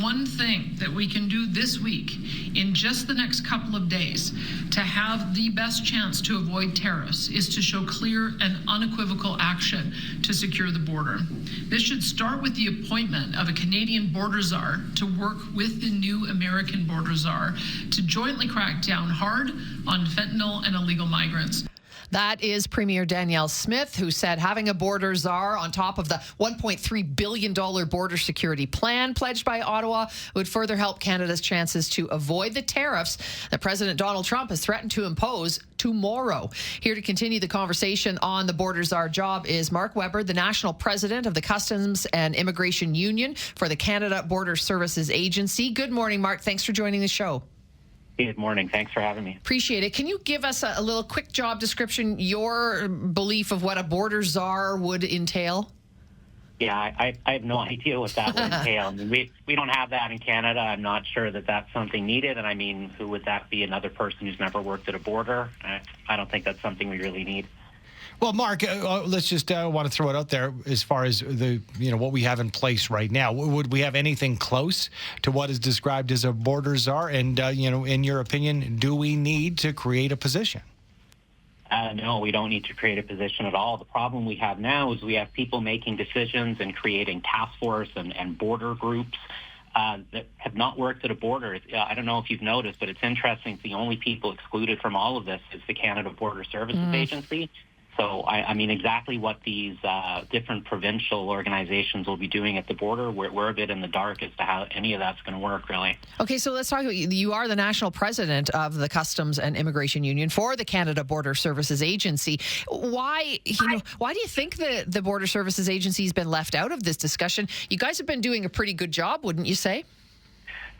one thing that we can do this week, in just the next couple of days, to have the best chance to avoid tariffs is to show clear and unequivocal action to secure the border. This should start with the appointment of a Canadian border czar to work with the new American border czar to jointly crack down hard on fentanyl and illegal migrants. That is Premier Danielle Smith, who said having a border czar on top of the $1.3 billion border security plan pledged by Ottawa would further help Canada's chances to avoid the tariffs that President Donald Trump has threatened to impose tomorrow. Here to continue the conversation on the border czar job is Mark Weber, the national president of the Customs and Immigration Union for the Canada Border Services Agency. Good morning, Mark. Thanks for joining the show. Good morning. Thanks for having me. Appreciate it. Can you give us a little quick job description, your belief of what a border czar would entail? Yeah, I have no idea what that would entail. I mean, we don't have that in Canada. I'm not sure that that's something needed. And I mean, who would that be? Another person who's never worked at a border? I don't think that's something we really need. Well, Mark, let's just want to throw it out there as far as the what we have in place right now. Would we have anything close to what is described as a border czar? And in your opinion, do we need to create a position? No, we don't need to create a position at all. The problem we have now is we have people making decisions and creating task force and border groups that have not worked at a border. I don't know if you've noticed, but it's interesting. The only people excluded from all of this is the Canada Border Services Agency. So, I mean, exactly what these different provincial organizations will be doing at the border, we're a bit in the dark as to how any of that's going to work, really. Okay, so let's talk about you are the national president of the Customs and Immigration Union for the Canada Border Services Agency. Why do you think the Border Services Agency has been left out of this discussion? You guys have been doing a pretty good job, wouldn't you say?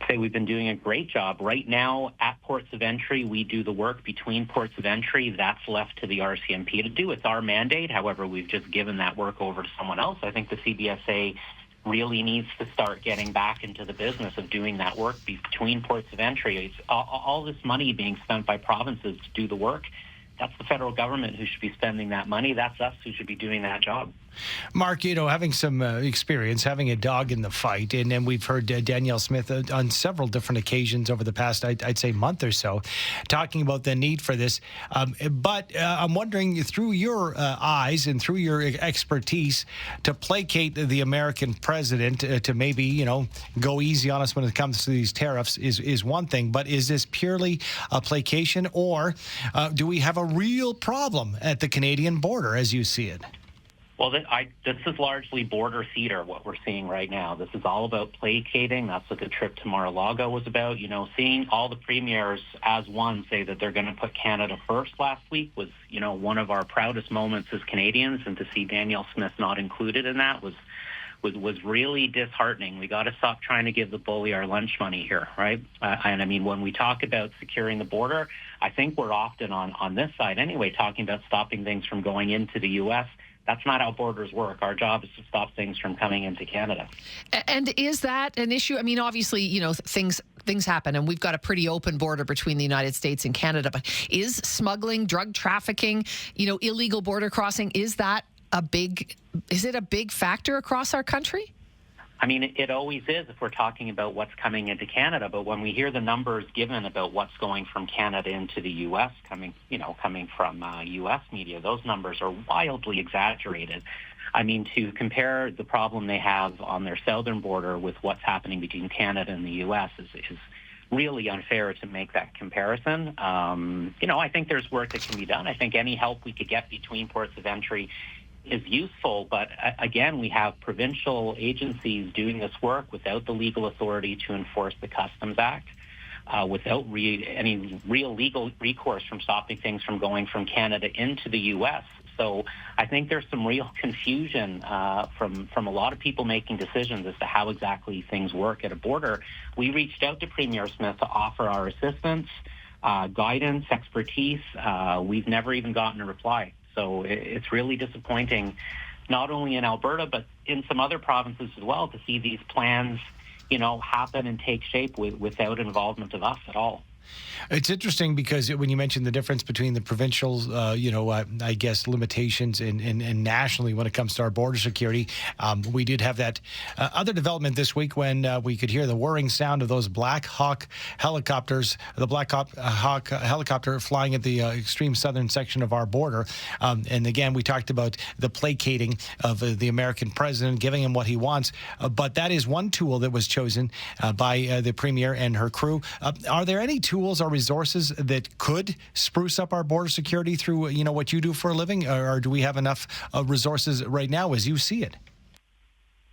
Say we've been doing a great job. Right now, at ports of entry, we do the work between ports of entry. That's left to the RCMP to do. It's our mandate. However, we've just given that work over to someone else. I think the CBSA really needs to start getting back into the business of doing that work between ports of entry. It's all this money being spent by provinces to do the work. That's the federal government who should be spending that money. That's us who should be doing that job. Mark, having some experience, having a dog in the fight, and then we've heard Danielle Smith on several different occasions over the past, I'd say, month or so, talking about the need for this. But I'm wondering, through your eyes and through your expertise, to placate the American president to maybe, go easy on us when it comes to these tariffs is one thing. But is this purely a placation, or do we have a real problem at the Canadian border as you see it? Well, this is largely border theater, what we're seeing right now. This is all about placating. That's what the trip to Mar-a-Lago was about. Seeing all the premiers as one say that they're going to put Canada first last week was, one of our proudest moments as Canadians, and to see Danielle Smith not included in that was really disheartening. We got to stop trying to give the bully our lunch money here, right? And I mean, when we talk about securing the border, I think we're often on this side anyway talking about stopping things from going into the U.S. That's not how borders work. Our job is to stop things from coming into Canada. And is that an issue? I mean, obviously, things happen, and we've got a pretty open border between the United States and Canada. But is smuggling, drug trafficking, illegal border crossing, is it a big factor across our country? I mean, it always is if we're talking about what's coming into Canada. But when we hear the numbers given about what's going from Canada into the U.S., coming from U.S. media, those numbers are wildly exaggerated. I mean, to compare the problem they have on their southern border with what's happening between Canada and the U.S. is really unfair to make that comparison. I think there's work that can be done. I think any help we could get between ports of entry is useful, but again, we have provincial agencies doing this work without the legal authority to enforce the Customs Act, without any real legal recourse from stopping things from going from Canada into the U.S. So I think there's some real confusion from a lot of people making decisions as to how exactly things work at a border. We reached out to Premier Smith to offer our assistance, guidance, expertise. We've never even gotten a reply. So it's really disappointing, not only in Alberta, but in some other provinces as well, to see these plans, happen and take shape without involvement of us at all. It's interesting because when you mentioned the difference between the provincial, I guess, limitations and nationally when it comes to our border security, we did have that other development this week when we could hear the whirring sound of those Black Hawk helicopters, the Black Hawk helicopter flying at the extreme southern section of our border. And again, we talked about the placating of the American president, giving him what he wants. But that is one tool that was chosen by the Premier and her crew. Are there any tools or resources that could spruce up our border security through, what you do for a living? Or do we have enough resources right now as you see it?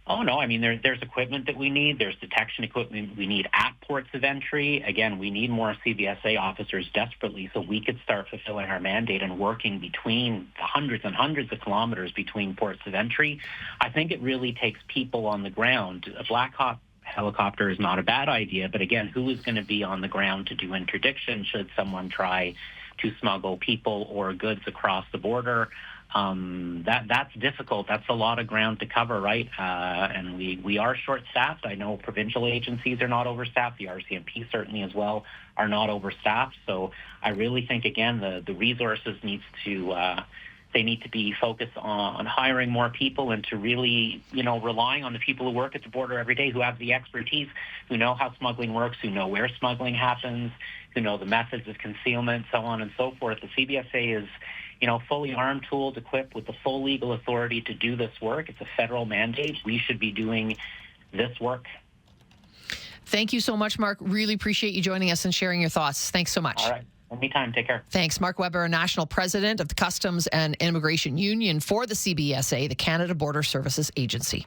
Oh, no. I mean, there's equipment that we need. There's detection equipment we need at ports of entry. Again, we need more CBSA officers desperately so we could start fulfilling our mandate and working between the hundreds and hundreds of kilometers between ports of entry. I think it really takes people on the ground. A Black Hawk helicopter is not a bad idea, but again, who is going to be on the ground to do interdiction should someone try to smuggle people or goods across the border? That's difficult. That's a lot of ground to cover, right? And we are short-staffed. I know provincial agencies are not overstaffed. The RCMP certainly as well are not overstaffed. So I really think, again, the resources need to be focused on hiring more people and to really, relying on the people who work at the border every day, who have the expertise, who know how smuggling works, who know where smuggling happens, who know the methods of concealment, so on and so forth. The CBSA is, fully armed, tooled, equipped with the full legal authority to do this work. It's a federal mandate. We should be doing this work. Thank you so much, Mark. Really appreciate you joining us and sharing your thoughts. Thanks so much. All right. Anytime. Take care. Thanks. Mark Weber, National President of the Customs and Immigration Union for the CBSA, the Canada Border Services Agency.